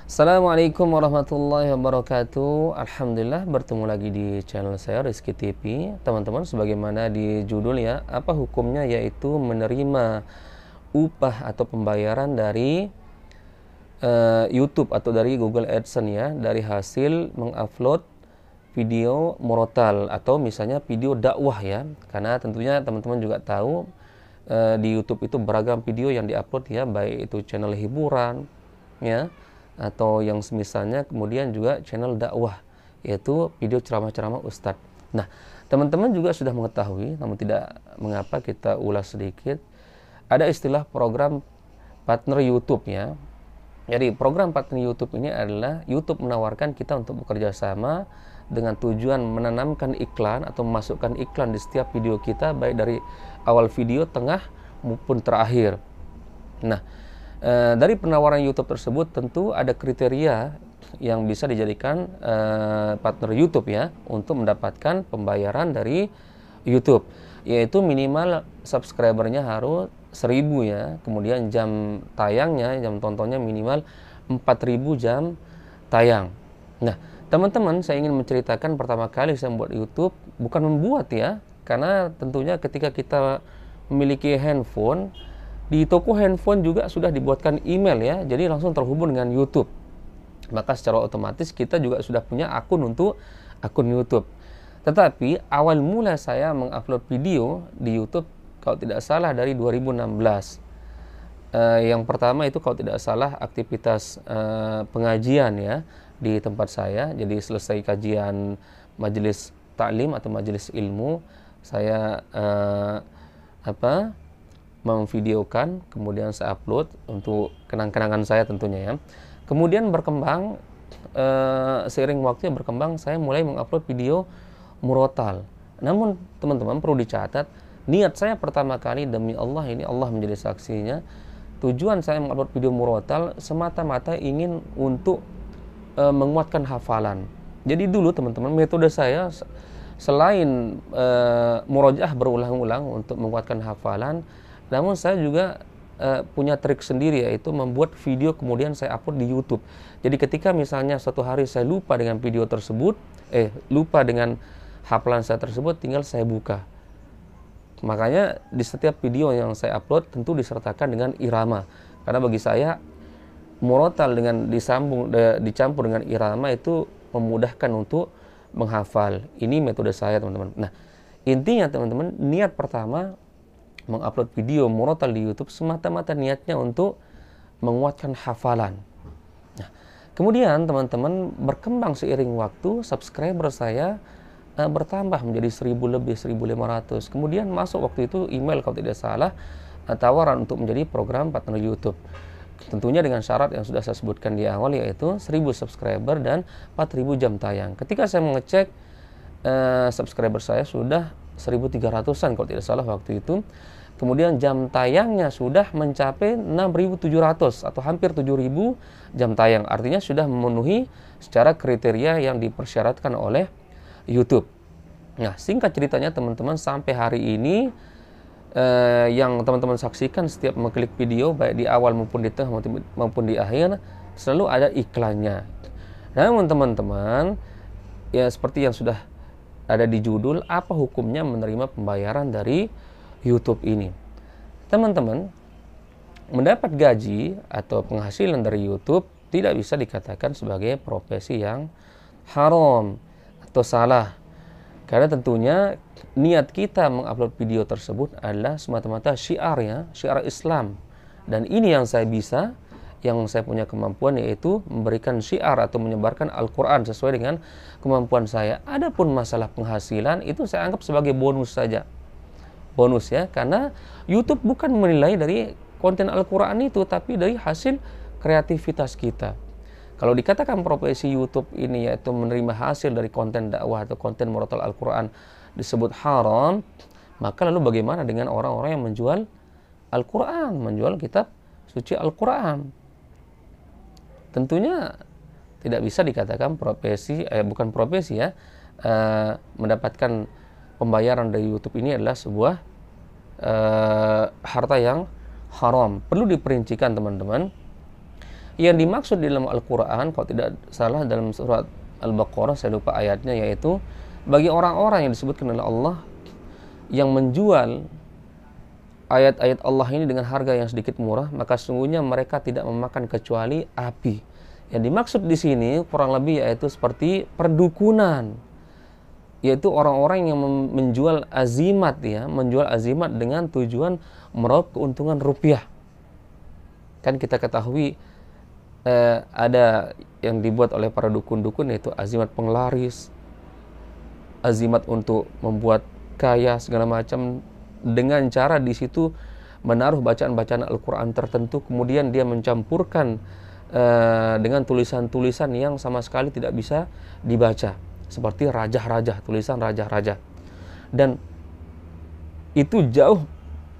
Assalamualaikum warahmatullahi wabarakatuh. Alhamdulillah bertemu lagi di channel saya Rizky TV. Teman-teman, sebagaimana di judul ya, apa hukumnya, yaitu menerima upah atau pembayaran dari YouTube atau dari Google AdSense ya, dari hasil mengupload video murotal atau misalnya video dakwah ya. Karena tentunya teman-teman juga tahu di YouTube itu beragam video yang diupload ya, baik itu channel hiburan ya, atau yang semisalnya, kemudian juga channel dakwah, yaitu video ceramah-ceramah ustadz. Nah, teman-teman juga sudah mengetahui, namun tidak mengapa kita ulas sedikit. Ada istilah program partner YouTube ya. Jadi program partner YouTube ini adalah YouTube menawarkan kita untuk bekerja sama dengan tujuan menanamkan iklan atau memasukkan iklan di setiap video kita, baik dari awal video, tengah maupun terakhir. Nah, dari penawaran YouTube tersebut tentu ada kriteria yang bisa dijadikan partner YouTube ya, untuk mendapatkan pembayaran dari YouTube, yaitu minimal subscribernya harus 1000 ya, kemudian jam tayangnya, jam tontonnya minimal 4000 jam tayang. Nah, teman-teman, saya ingin menceritakan pertama kali saya membuat YouTube, bukan membuat ya, karena tentunya ketika kita memiliki handphone, di toko handphone juga sudah dibuatkan email ya, jadi langsung terhubung dengan YouTube. Maka secara otomatis kita juga sudah punya akun untuk akun YouTube. Tetapi awal mula saya mengupload video di YouTube, kalau tidak salah dari 2016. Yang pertama itu kalau tidak salah aktivitas pengajian ya di tempat saya. Jadi selesai kajian majelis taklim atau majelis ilmu, saya memvideokan, kemudian saya upload untuk kenang-kenangan saya tentunya ya. Kemudian berkembang, seiring waktu yang berkembang, saya mulai mengupload video murotal. Namun teman-teman perlu dicatat, niat saya pertama kali, demi Allah, ini Allah menjadi saksinya, tujuan saya mengupload video murotal semata-mata ingin untuk menguatkan hafalan. Jadi dulu teman-teman, metode saya selain murojaah berulang-ulang untuk menguatkan hafalan, namun saya juga punya trik sendiri, yaitu membuat video kemudian saya upload di YouTube. Jadi ketika misalnya suatu hari saya lupa dengan video tersebut, lupa dengan hafalan saya tersebut, tinggal saya buka. Makanya di setiap video yang saya upload tentu disertakan dengan irama. Karena bagi saya murotal dengan dicampur dengan irama itu memudahkan untuk menghafal. Ini metode saya teman-teman. Nah, intinya teman-teman, niat pertama mengupload video murotal di YouTube semata-mata niatnya untuk menguatkan hafalan. Nah, kemudian teman-teman, berkembang seiring waktu, subscriber saya bertambah menjadi 1000 lebih, 1500. Kemudian masuk waktu itu email kalau tidak salah, tawaran untuk menjadi program partner YouTube. Tentunya dengan syarat yang sudah saya sebutkan di awal, yaitu 1000 subscriber dan 4000 jam tayang. Ketika saya mengecek, subscriber saya sudah 1300-an kalau tidak salah waktu itu. Kemudian jam tayangnya sudah mencapai 6700 atau hampir 7000 jam tayang. Artinya sudah memenuhi secara kriteria yang dipersyaratkan oleh YouTube. Nah, singkat ceritanya teman-teman, sampai hari ini yang teman-teman saksikan setiap mengklik video, baik di awal maupun di tengah maupun di akhir, selalu ada iklannya. Namun teman-teman, ya seperti yang sudah ada di judul, apa hukumnya menerima pembayaran dari YouTube ini? Teman-teman, mendapat gaji atau penghasilan dari YouTube tidak bisa dikatakan sebagai profesi yang haram atau salah. Karena tentunya niat kita mengupload video tersebut adalah semata-mata syiar ya, syiar Islam. Dan ini yang saya bisa, yang saya punya kemampuan, yaitu memberikan syiar atau menyebarkan Al-Quran sesuai dengan kemampuan saya. Adapun masalah penghasilan itu saya anggap sebagai bonus saja. Bonus ya, karena YouTube bukan menilai dari konten Al-Quran itu, tapi dari hasil kreativitas kita. Kalau dikatakan profesi YouTube ini yaitu menerima hasil dari konten dakwah atau konten murotal Al-Quran disebut haram, maka lalu bagaimana dengan orang-orang yang menjual Al-Quran, menjual kitab suci Al-Quran? Tentunya tidak bisa dikatakan profesi, bukan profesi ya, mendapatkan pembayaran dari YouTube ini adalah sebuah harta yang haram. Perlu diperincikan teman-teman, Yang dimaksud di dalam Al-Quran, kalau tidak salah dalam surat Al-Baqarah, saya lupa ayatnya, yaitu bagi orang-orang yang disebutkan oleh Allah yang menjual ayat-ayat Allah ini dengan harga yang sedikit murah, maka sungguhnya mereka tidak memakan kecuali api. Yang dimaksud di sini kurang lebih yaitu seperti perdukunan, yaitu orang-orang yang menjual azimat, ya, menjual azimat dengan tujuan meraup keuntungan rupiah. Kan kita ketahui ada yang dibuat oleh para dukun-dukun, yaitu azimat penglaris, azimat untuk membuat kaya segala macam, dengan cara di situ menaruh bacaan-bacaan Al-Quran tertentu, kemudian dia mencampurkan dengan tulisan-tulisan yang sama sekali tidak bisa dibaca, seperti rajah-rajah, tulisan rajah-rajah. Dan itu jauh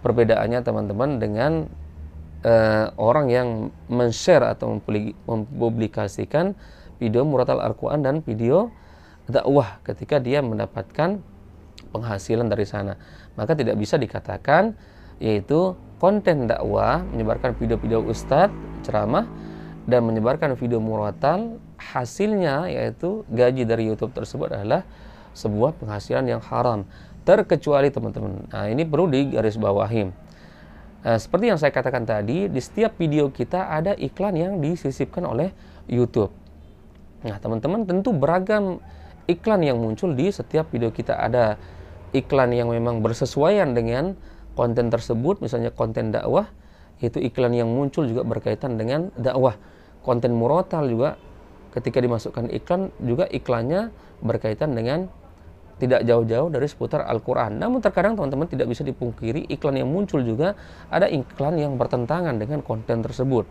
perbedaannya teman-teman dengan orang yang men-share atau mempublikasikan video murotal Al-Quran dan video dakwah ketika dia mendapatkan penghasilan dari sana. Maka tidak bisa dikatakan yaitu konten dakwah, menyebarkan video-video ustadz ceramah dan menyebarkan video murotal, hasilnya yaitu gaji dari YouTube tersebut adalah sebuah penghasilan yang haram, terkecuali teman-teman. Nah, ini perlu digarisbawahi. Seperti yang saya katakan tadi, di setiap video kita ada iklan yang disisipkan oleh YouTube. Nah, teman-teman, tentu beragam iklan yang muncul di setiap video kita. Ada iklan yang memang bersesuaian dengan konten tersebut, misalnya konten dakwah, itu iklan yang muncul juga berkaitan dengan dakwah. Konten murotal juga ketika dimasukkan iklan, juga iklannya berkaitan dengan tidak jauh-jauh dari seputar Al-Quran. Namun terkadang teman-teman tidak bisa dipungkiri, iklan yang muncul juga ada iklan yang bertentangan dengan konten tersebut.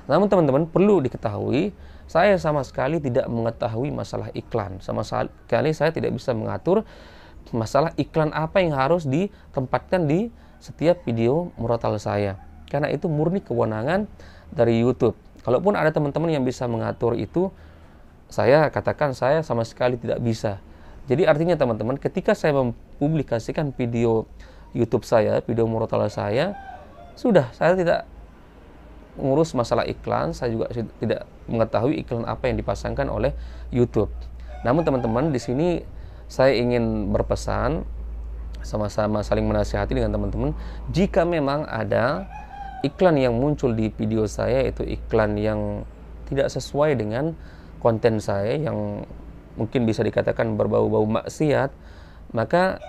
Namun teman-teman perlu diketahui, saya sama sekali tidak mengetahui masalah iklan. Sama sekali saya tidak bisa mengatur masalah iklan apa yang harus ditempatkan di setiap video murotal saya, karena itu murni kewenangan dari YouTube. Kalaupun ada teman-teman yang bisa mengatur itu, saya katakan saya sama sekali tidak bisa. Jadi artinya teman-teman, ketika saya mempublikasikan video YouTube saya, video murotal saya, sudah, saya tidak mengurus masalah iklan. Saya juga tidak mengetahui iklan apa yang dipasangkan oleh YouTube. Namun teman-teman, di sini saya ingin berpesan, sama-sama saling menasihati dengan teman-teman, jika memang ada iklan yang muncul di video saya, itu iklan yang tidak sesuai dengan konten saya, yang mungkin bisa dikatakan berbau-bau maksiat, maka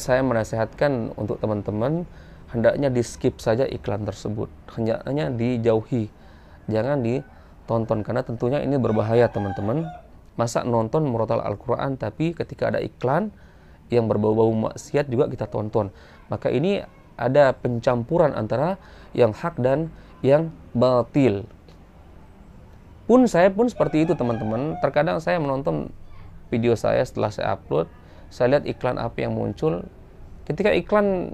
saya menasihatkan untuk teman-teman hendaknya di skip saja iklan tersebut, hendaknya dijauhi, jangan ditonton, karena tentunya ini berbahaya teman-teman. Masa nonton murotal Al-Quran tapi ketika ada iklan yang berbau-bau maksiat juga kita tonton, maka ini ada pencampuran antara yang hak dan yang batil. Saya pun seperti itu teman-teman. Terkadang saya menonton video saya setelah saya upload, saya lihat iklan apa yang muncul. Ketika iklan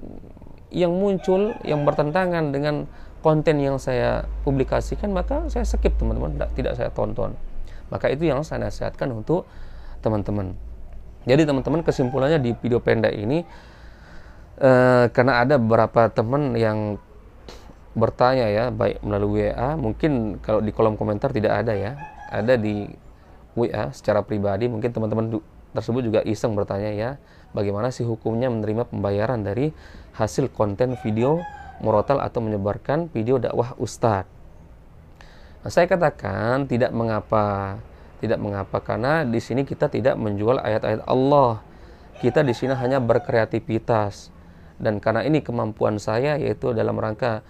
yang muncul yang bertentangan dengan konten yang saya publikasikan, maka saya skip teman-teman, tidak saya tonton. Maka itu yang saya nasihatkan untuk teman-teman. Jadi teman-teman, kesimpulannya di video pendek ini, karena ada beberapa teman yang bertanya ya, baik melalui WA, mungkin kalau di kolom komentar tidak ada ya, ada di WA secara pribadi, mungkin teman-teman tersebut juga iseng bertanya ya, bagaimana sih hukumnya menerima pembayaran dari hasil konten video murotal atau menyebarkan video dakwah ustadz. Nah, saya katakan tidak mengapa karena di sini kita tidak menjual ayat-ayat Allah, kita di sini hanya berkreativitas. Dan karena ini kemampuan saya, yaitu dalam rangka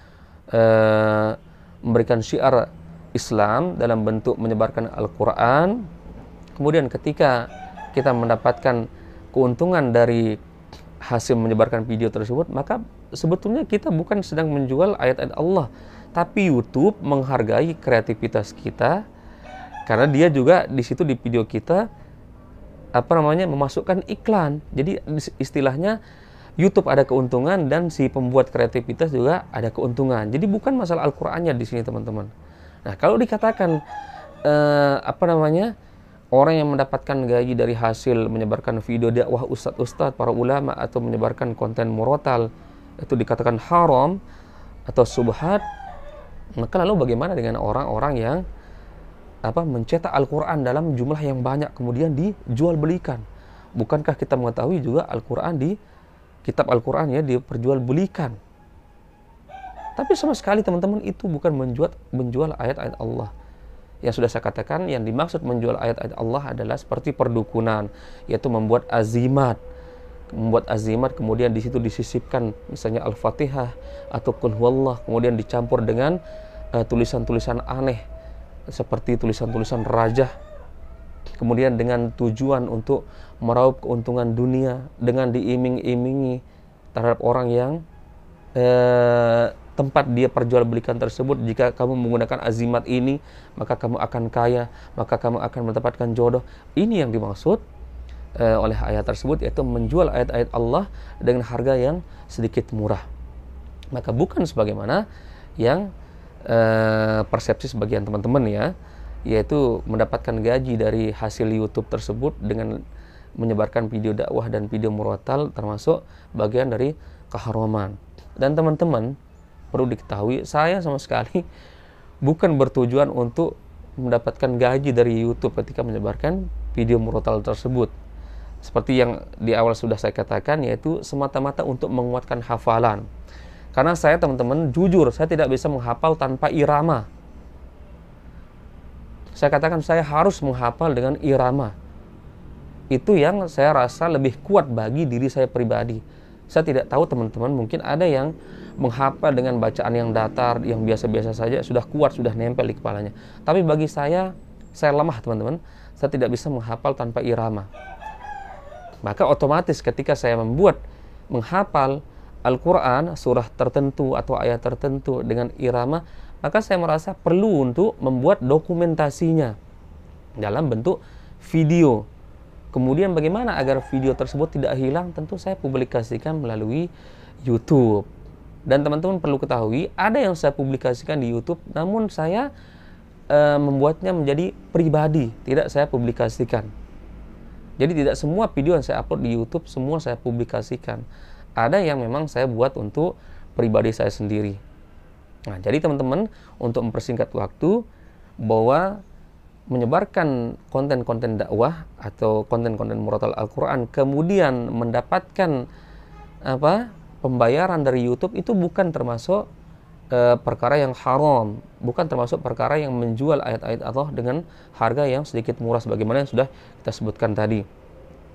memberikan syiar Islam dalam bentuk menyebarkan Al-Quran. Kemudian ketika kita mendapatkan keuntungan dari hasil menyebarkan video tersebut, maka sebetulnya kita bukan sedang menjual ayat-ayat Allah, tapi YouTube menghargai kreativitas kita, karena dia juga di situ di video kita memasukkan iklan. Jadi istilahnya YouTube ada keuntungan dan si pembuat kreativitas juga ada keuntungan. Jadi bukan masalah Al-Qur'annya di sini teman-teman. Nah, kalau dikatakan orang yang mendapatkan gaji dari hasil menyebarkan video dakwah ustadz-ustadz, para ulama, atau menyebarkan konten murotal, itu dikatakan haram atau subhat, Maka lalu bagaimana dengan orang-orang yang mencetak Al-Quran dalam jumlah yang banyak kemudian dijual belikan? Bukankah kita mengetahui juga Al-Quran kitab Al-Quran ya diperjual belikan? Tapi sama sekali teman-teman itu bukan menjual ayat-ayat Allah. Yang sudah saya katakan, yang dimaksud menjual ayat-ayat Allah adalah seperti perdukunan, yaitu membuat azimat kemudian di situ disisipkan misalnya Al-Fatihah atau Qul Huwallah, kemudian dicampur dengan tulisan-tulisan aneh seperti tulisan-tulisan rajah, kemudian dengan tujuan untuk meraup keuntungan dunia dengan diiming-imingi terhadap orang yang tempat dia perjualbelikan tersebut. Jika kamu menggunakan azimat ini, maka kamu akan kaya, maka kamu akan mendapatkan jodoh. Ini yang dimaksud oleh ayat tersebut, yaitu menjual ayat-ayat Allah dengan harga yang sedikit murah. Maka bukan sebagaimana yang persepsi sebagian teman-teman ya, yaitu mendapatkan gaji dari hasil YouTube tersebut dengan menyebarkan video dakwah dan video murotal, termasuk bagian dari keharaman. Dan teman-teman perlu diketahui, saya sama sekali bukan bertujuan untuk mendapatkan gaji dari YouTube ketika menyebarkan video murotal tersebut. Seperti yang di awal sudah saya katakan, yaitu semata-mata untuk menguatkan hafalan. Karena saya teman-teman, jujur, saya tidak bisa menghafal tanpa irama. Saya katakan saya harus menghafal dengan irama. Itu yang saya rasa lebih kuat bagi diri saya pribadi. Saya tidak tahu teman-teman, mungkin ada yang menghafal dengan bacaan yang datar, yang biasa-biasa saja, sudah kuat, sudah nempel di kepalanya. Tapi bagi saya lemah teman-teman. Saya tidak bisa menghafal tanpa irama. Maka otomatis ketika saya menghafal Al-Quran, surah tertentu atau ayat tertentu dengan irama, maka saya merasa perlu untuk membuat dokumentasinya dalam bentuk video. Kemudian bagaimana agar video tersebut tidak hilang? Tentu saya publikasikan melalui YouTube. Dan teman-teman perlu ketahui, ada yang saya publikasikan di YouTube, namun saya membuatnya menjadi pribadi, tidak saya publikasikan. Jadi tidak semua video yang saya upload di YouTube semua saya publikasikan. Ada yang memang saya buat untuk pribadi saya sendiri. Nah, jadi teman-teman, untuk mempersingkat waktu, bahwa menyebarkan konten-konten dakwah atau konten-konten murotal Al-Quran kemudian mendapatkan pembayaran dari YouTube, itu bukan termasuk perkara yang haram, bukan termasuk perkara yang menjual ayat-ayat Allah dengan harga yang sedikit murah sebagaimana yang sudah kita sebutkan tadi.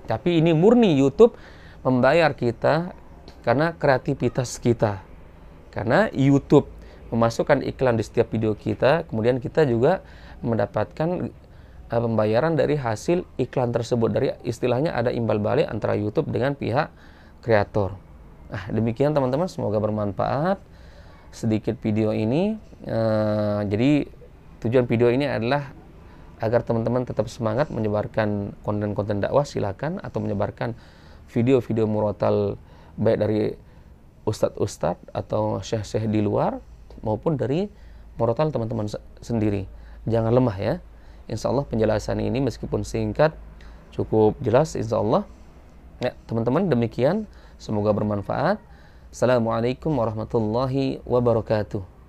Tapi ini murni YouTube membayar kita karena kreativitas kita, karena YouTube memasukkan iklan di setiap video kita, kemudian kita juga mendapatkan pembayaran dari hasil iklan tersebut. Dari istilahnya ada imbal balik antara YouTube dengan pihak kreator. Nah, demikian teman-teman, semoga bermanfaat sedikit video ini. Jadi tujuan video ini adalah agar teman-teman tetap semangat menyebarkan konten-konten dakwah, silakan, atau menyebarkan video-video murotal baik dari ustadz-ustadz atau syekh-syekh di luar maupun dari murotal teman-teman sendiri. Jangan lemah ya. Insya Allah penjelasan ini meskipun singkat cukup jelas insya Allah. Ya, teman-teman, demikian. Semoga bermanfaat. Assalamualaikum warahmatullahi wabarakatuh.